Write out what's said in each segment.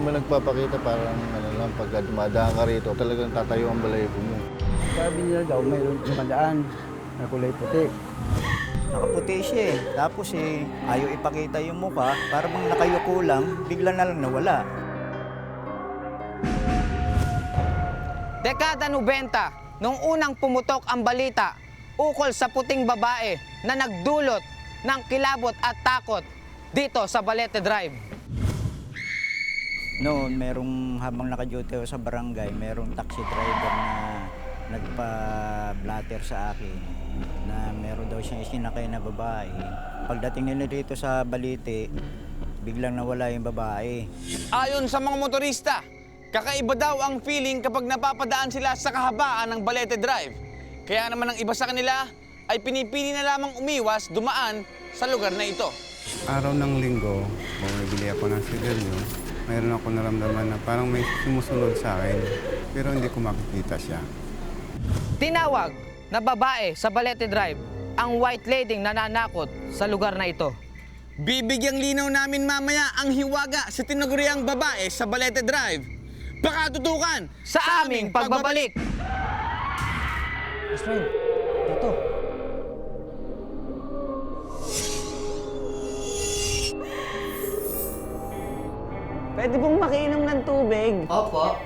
naman nagpapakita, parang ano lang, pagka dumadaan ka rito, talagang tatayo ang balayibo mo. Sabi nila daw, mayroon dumadaan na kulay puti. Nakaputi siya eh. Tapos ayaw ipakita yung mukha. Para bang nakayuko lang, bigla na lang nawala. Dekada 90, nung unang pumutok ang balita ukol sa puting babae na nagdulot ng kilabot at takot dito sa Balete Drive. Noon, habang naka-duty ako sa barangay, merong taxi driver na nagpa-blatter sa akin na meron daw siyang sinakay na babae. Pagdating nila dito sa Balete, biglang nawala yung babae. Ayon sa mga motorista, kakaiba daw ang feeling kapag napapadaan sila sa kahabaan ng Balete Drive. Kaya naman ang iba sa kanila ay pinipili na lamang umiwas dumaan sa lugar na ito. Araw ng linggo, bumibili ako ng sigarilyo. Mayroon ako naramdaman na parang may sumusunod sa akin, pero hindi ko makikita siya. Tinawag na babae sa Balete Drive ang white lady nananakot sa lugar na ito. Bibigyang linaw namin mamaya ang hiwaga sa tinaguriang babae sa Balete Drive. Baka tutukan Sa aming pagbabalik! Best friend, dito. Pwede pong makiinom ng tubig. Opo.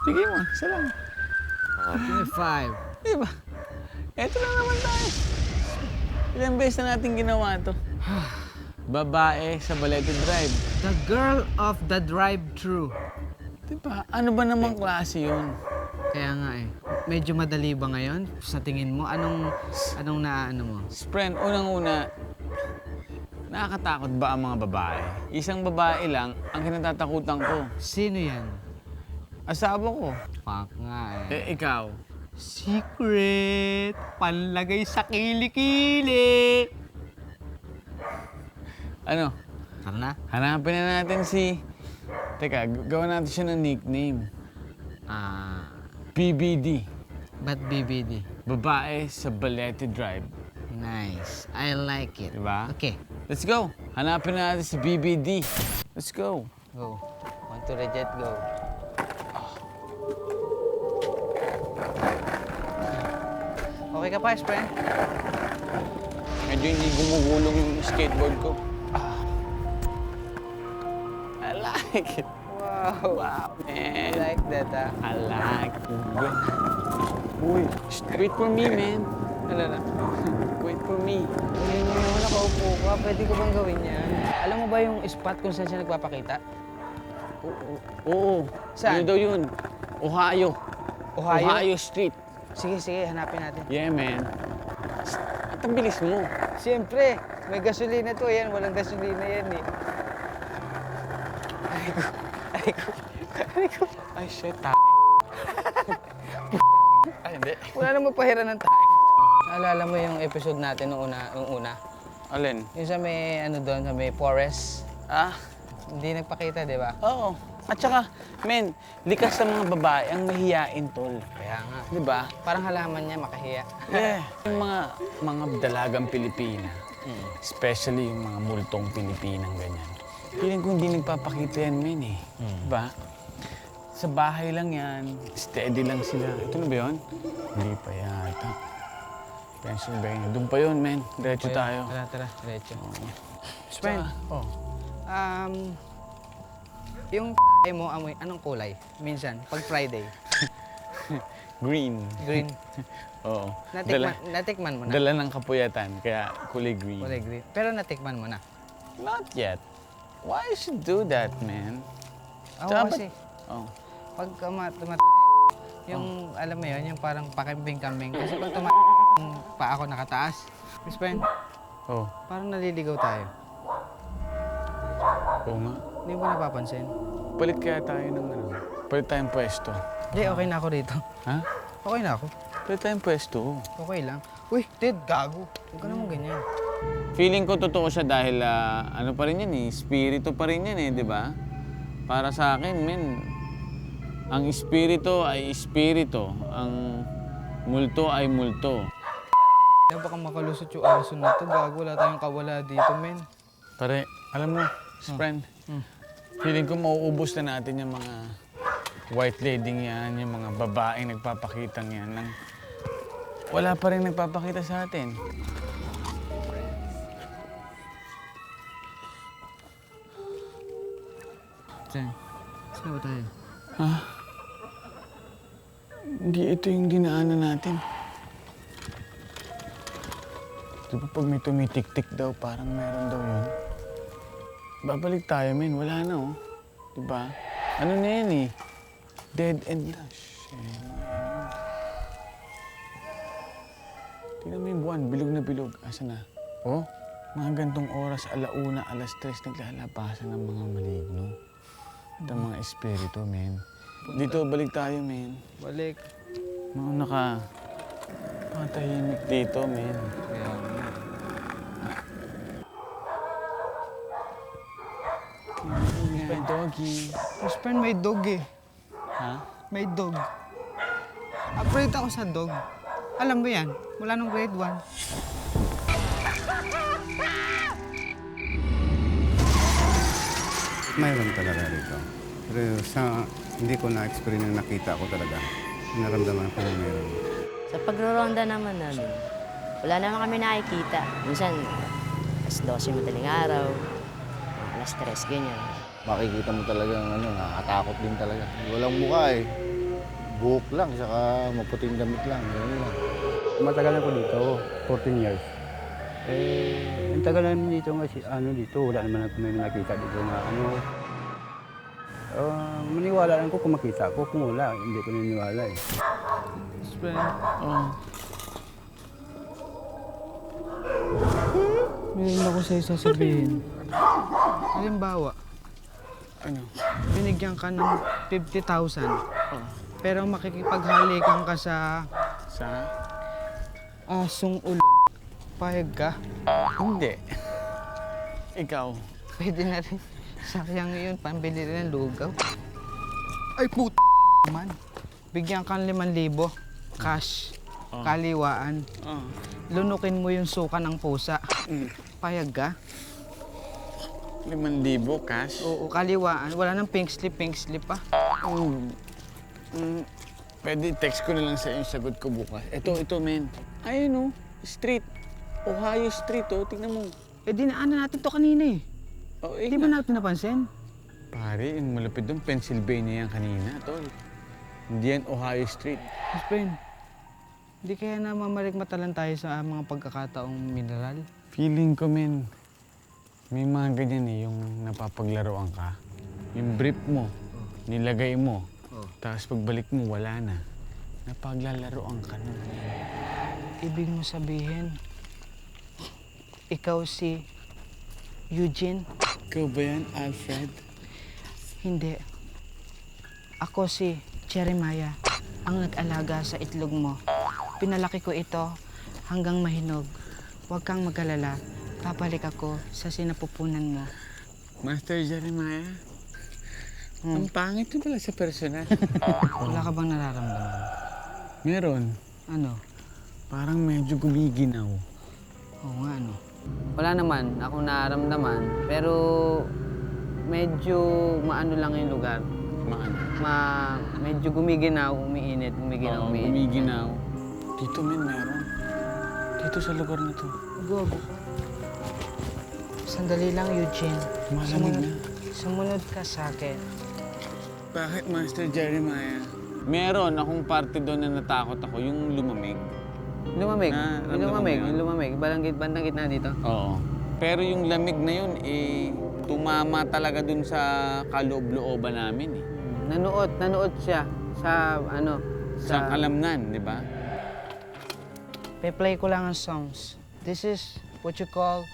Sige mo, isa lang. 5. Diba? Eto lang naman tayo. Ilang beses na natin ginawa to. Babae sa Balete Drive. The girl of the drive-thru. Diba? Ano ba namang klase yun? Kaya nga eh. Medyo madali ba ngayon? Sa tingin mo, anong naano mo? Friend, unang-una, nakakatakot ba ang mga babae? Isang babae lang ang kinatatakutan ko. Sino yan? Asawa ko. Fuck nga eh. Ikaw. Secret! Panlagay sa kilikili! Ano? Tara na. Hanapin na natin si... Teka, gawa natin siya ng nickname. BBD. Ba't BBD? Babae sa Balete Drive. Nice. I like it. Diba? Okay. Let's go. Hanapin na natin si BBD. Let's go. Go. Want to reject, go. Okay ka pa, friend? Medyo hindi gumugulong yung skateboard ko. I like it. Wow. Wow, I man. like that, ah. I like it. Uy, wait for me, man. Ano na? Wait for me. Hindi mo naman nakaupo ka. Pwede ko bang gawin yan? Alam mo ba yung spot kung saan siya nagpapakita? Oo. Saan? Ano daw yun? Ohio. Ohio? Ohio Street. Sige, sige. Hanapin natin. Yeah, man. At ang bilis mo. Siyempre, may gasolina to. Yan, walang gasolina yan eh. Ay, shit, Ay, hindi. Wala namang pahira ng tayo. Naalala mo yung episode natin nung una? Alin? Yung sa may, ano doon, sa may forest. Ah, Hindi nagpakita, di ba? oo. At saka, men, likas sa mga babae ang mahiyain, tol. Kaya nga. Di ba? Parang halaman niya makahiya. Yeah. Yung mga dalagang Pilipina, especially yung mga multong Pilipinang ganyan. Feeling ko hindi nagpapakita yan, men eh. Diba? Sa bahay lang yan, steady lang sila. Ito na ba yun? Hindi pa yata. Pennsylvania. Doon pa yun, men. Diretso tayo. Tara, tara. Diretso. Friend. Oh. Yung mo, amoy, anong kulay? Minsan, pag Friday. Green. Green. Oo. Natikman mo na. Dala ng kapuyatan, kaya kulay green. Kulay green. Pero natikman mo na. Not yet. Why you should do that, man? Ako Tsaka kasi, Oh. pag Yung, alam mo yun, yung parang pakimbing-kambing. Kasi pag yung paa ko nakataas, best friend, Oh, parang naliligaw tayo. oo nga. Hindi mo napapansin? Palit kaya tayo ng ano? Palit tayong pwesto. Hindi, okay na ako rito. Ha? Okay na ako. Palit tayong pwesto. Okay lang. Uy, Ted, gago. Huwag ka naman ganyan. Feeling ko totoo siya dahil ano pa rin yan eh, espiritu pa rin yan eh, di ba? Para sa akin, men, ang espiritu ay espiritu, ang multo ay multo. Baka makalusot yung aso na to. Gago, wala tayong kawala dito, men. Pare, alam mo, friend, feeling ko mauubos na natin yung mga white lady yan, yung mga babaeng nagpapakitang yan. Wala pa rin nagpapakita sa atin. Saan? Saan ba tayo? Ha? Hindi ito yung dinaanan natin. Di ba pag may tumitik-tik daw, parang meron daw yun? Babalik tayo, men. Wala na, oh. Di ba? Ano na yan, eh? Dead end na. Shit. Tingnan mo yung buwan. Bilog na bilog. Asa na? Oh, mga gantong oras, 1:00, 3:00, naglalabasan ng mga maligno. At ang mga espiritu, men. Dito, balik tayo, men. Balik. Mauna ka. Matahimik dito, men. Kaya, May doggy. best friend, may dog eh. Ha? May dog. Afraid ako sa dog. Alam mo yan, mula nung grade 1. Mayroon talaga rito. Pero hindi ko na-experience na nakita ko talaga. Naramdaman ko na mayroon. Sa pagroronda naman namin, wala naman kami nakikita. Minsan, 12 madaling araw, 3:00, ganyan. Makikita mo talagang nakakatakot din talaga. Walang mukha eh. Buhok lang, saka maputing damit lang. Ganun lang. Matagal na po dito, 14 years. Ang tagal namin dito kasi dito, wala naman kami nakita dito na maniwala lang ko kung makita ko, kung wala, hindi ko naniniwala eh. Best friend, Oh. meron ako sa'yo sasabihin. Halimbawa, Ano? binigyan ka ng 50,000. Pero makikipaghalikan ka sa Sa? asong ulo. Payag ka. Hindi. Ikaw. Pwede na rin. Sayang yun, pambili rin ng lugaw. Ay, puta naman. Bigyan ka ng 5,000. Cash. Kaliwaan. Oh. Lunukin mo yung suka ng pusa. Payag ka? 5,000 cash? Oo, kaliwaan. Wala nang pink slip pa. Pwede text ko na lang sa yung sagot ko bukas. Ito, men. Ayun, oh. Street. Ohio Street, oh. Tingnan mo. Eh, dinaanan natin to kanina eh. Oh, Hindi ba natin napansin? Pare, yung malapit doon, Pennsylvania yan kanina, tol. Hindi yan Ohio Street. Best friend, hindi kaya na mamalikmatalan tayo sa mga pagkakataong mineral? Feeling ko, men, may mga ganyan eh, yung napapaglaruan ka. Yung brief mo, nilagay mo, tapos pagbalik mo, wala na. Napaglalaroan ka nun. Ibig mo sabihin, ikaw si Eugene? Ikaw ba yan, Alfred? Hindi. Ako si Jeremiah, ang nag-alaga sa itlog mo. Pinalaki ko ito hanggang mahinog. Huwag kang mag-alala. Babalik ako sa sinapupunan mo. Master Jeremiah? Ang pangit ko pala sa personal. Wala ka bang nararamdaman? Meron. Ano? Parang medyo gumiginaw. Oo nga, ano? Wala naman akong nararamdaman, pero medyo maano lang yung lugar. Maano? Medyo gumiginaw, umiinit, Oo, gumiginaw. Dito, men, meron. Dito sa lugar na to. Gogo. Sandali lang, Eugene. Malamig na. Sumunod ka sa akin. Bakit, Master Jeremiah? Meron akong parte doon na natakot ako, yung lumamig. Lumamig. Ramdam mo yun? Yung lumamig. Bandang gitna dito. Oo. Pero yung lamig na yun, tumama talaga dun sa kaloob-looban namin eh. Nanood siya sa sa kalamnan, di ba? Pe-play ko lang ang songs. This is what you call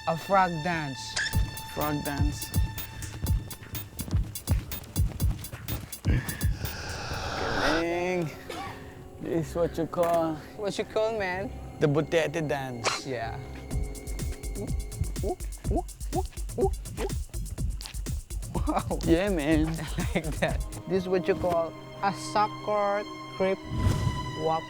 a frog dance. Frog dance. Galing. This is what you call What you call, man? the butete dance. Yeah. Wow, Yeah, man. like that. This is what you call a soccer creep walk.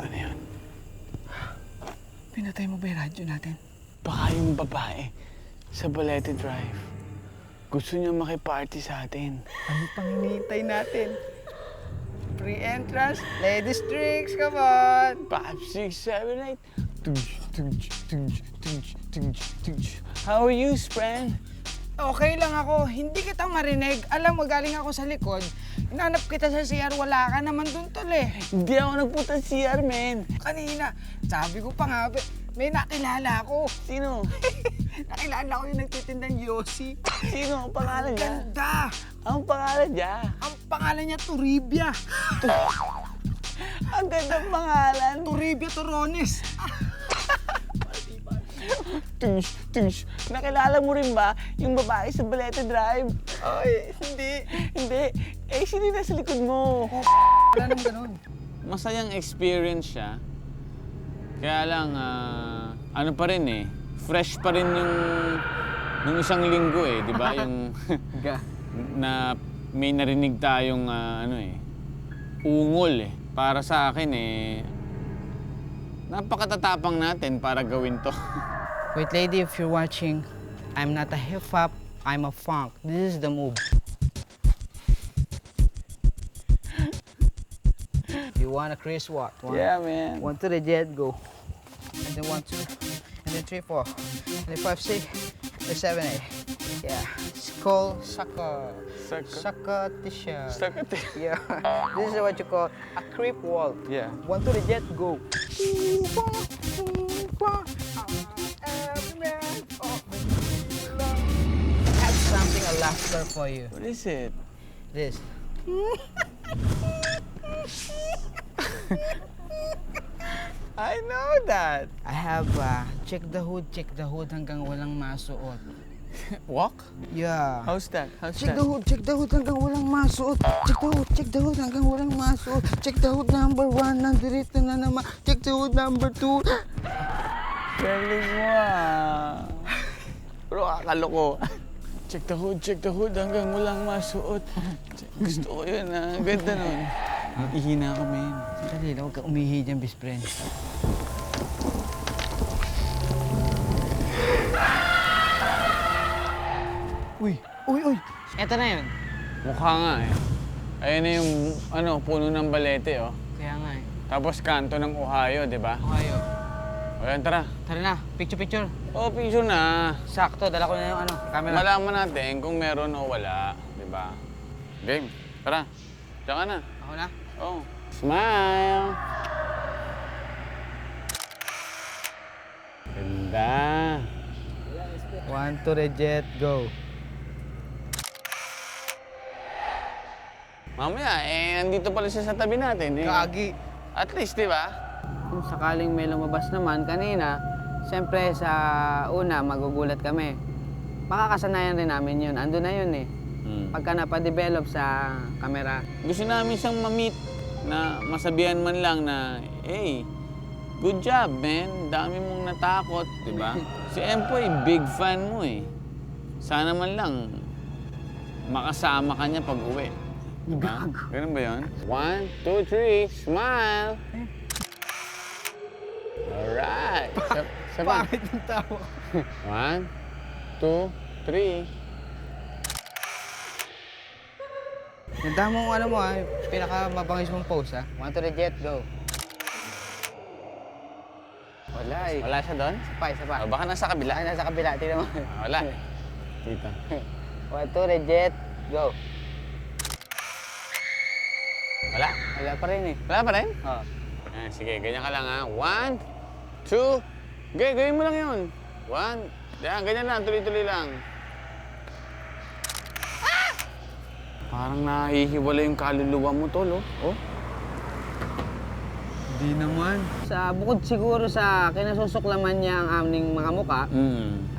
Ano yun? Pinatay mo ba yung radyo natin? Baka yung babae sa Balete Drive gusto niya makiparty sa atin. Ano pang hinihintay natin? Free entrance, ladies drinks, come on! 5, 6, 7, 8. How are you, friend? Okay lang ako, hindi kita marinig. Alam mo, galing ako sa likod. Inanap kita sa CR, wala ka naman dun tol eh. Hindi ako nagpunta sa CR, man. Kanina, sabi ko pa nga, may nakilala ako. Sino? Nakilala ko yung nagtitindang Yossi. Sino ang pangalan niya? Ganda! Ang pangalan niya? Ang pangalan niya, Turibia. Ang gandang pangalan. Turibia Torones. Tush. Nakilala mo rin ba yung babae sa Balete Drive? Ay, hindi. Hindi. Eh, sino yung nasa likod mo? Wala nang ganun. Masayang experience siya. Kaya lang, ano pa rin eh, fresh pa rin yung nung isang linggo eh, di ba? Yung na may narinig tayong ungol eh. Para sa akin eh, napakatatapang natin para gawin to. Wait, lady, if you're watching, I'm not a hip-hop, I'm a funk. This is the move. You wanna Chris what? Yeah, man. 1 to the jet, go. And then 1, 2, and then 3, 4, and then 5, 6, and then 7, 8. Yeah, it's called sucker. Sucker t-shirt. Sakit eh. Yeah, this is what you call a creep walk. Yeah. 1 to the jet, go. I have something, a laughter for you. What is it? This. I know that. I have check the hood hanggang walang masuot. Walk? Yeah. How's that? Check the hood hanggang walang masuot. Check the hood hanggang walang masuot. Check the hood number 1, nandito na naman. Check the hood number 2. Galing mo ah. Pero kakaloko. Check the hood hanggang walang masuot. Gusto ko yun ah. Ganda nun. Ihina ka, men. Dali lang, huwag kang umihi dyan, best friend. Uy! Eto na yun. Mukha nga eh. Ayun na yung puno ng balete oh. Kaya nga eh. Tapos kanto ng Ohio, di ba? Okay, O yan, tara. tara na, picture. Oh, picture na. Sakto, dala ko na yung camera. Malaman natin kung meron o wala, di ba? Game. Tara. Diyan ka na. Ako na? Oh. Smile! Ganda. 1 to the jet, go. Mamaya, andito pala siya sa tabi natin. Eh. Kagi. At least, di ba? Kung sakaling may lumabas naman kanina, siyempre sa una magugulat kami. Makakasanayan rin namin yun. Ando na yun eh. Pagka napadevelop sa camera. Gusto namin siyang ma-meet na masabihan man lang na, hey, good job, man. Dami mong natakot, di ba? Si Empoy, big fan mo eh. Sana man lang makasama ka niya pag uwi. Diba? Ganun ba yun? 1, 2, 3, smile! Alright! Pangit ng tawa. 1, 2, 3. Ganda mo pinakamabangis mong pose, ha? 1 to the jet, go. Wala eh. Wala siya doon? Isa pa. O, baka nasa kabila. Ay, nasa kabila, tingnan mo. Wala. Dito. 1 to the jet, go. Wala? Wala pa rin eh. Wala pa rin? Oh. Sige, ganyan ka lang ha. 1, 2. Okay, gawin mo lang yun. 1. Yan, ganyan lang. Tuloy-tuloy lang. Parang nahihiwala yung kaluluwa mo, tol, oh. Oh. Di naman. Bukod siguro sa kinasusuklaman niya ang aming mga muka,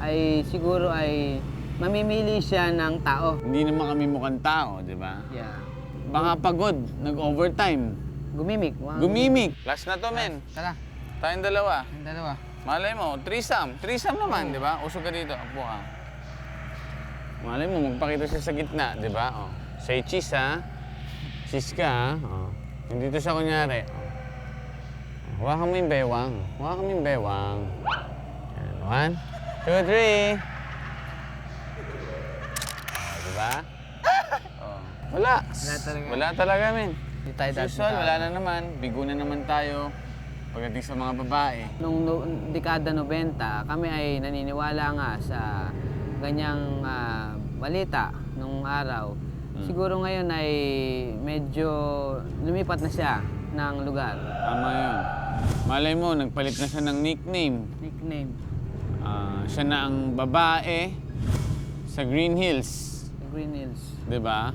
ay siguro ay mamimili siya ng tao. Hindi naman kami mukhang tao, di ba? Yeah. Baka pagod, nag-overtime. Gumimik. Gumimik. Last na to, men. Tara, Tayong dalawa. yung dalawa. Malay mo, threesome. Threesome naman, di ba? Usog ka dito. Apo ka. Malay mo, magpakita siya sa gitna, di ba? Oh. Say cheese, ha? Cheese ka, ha? Oh. Hindi to siya kunyari. Oh. Hawakan mo yung bewang. Hawakan mo yung bewang. Yan. 1, 2, 3. Oh, di ba? Oh. Wala. Wala talaga. Wala talaga, men. Di tayo Usual, wala na naman. Bigo na naman tayo. Pagdating sa mga babae. Nung dekada 90, kami ay naniniwala nga sa ganyang balita nung araw. Siguro ngayon ay medyo lumipat na siya ng lugar. Tama yun. Malay mo, nagpalit na siya ng nickname. Nickname. Siya na ang babae sa Green Hills. Green Hills. Di ba?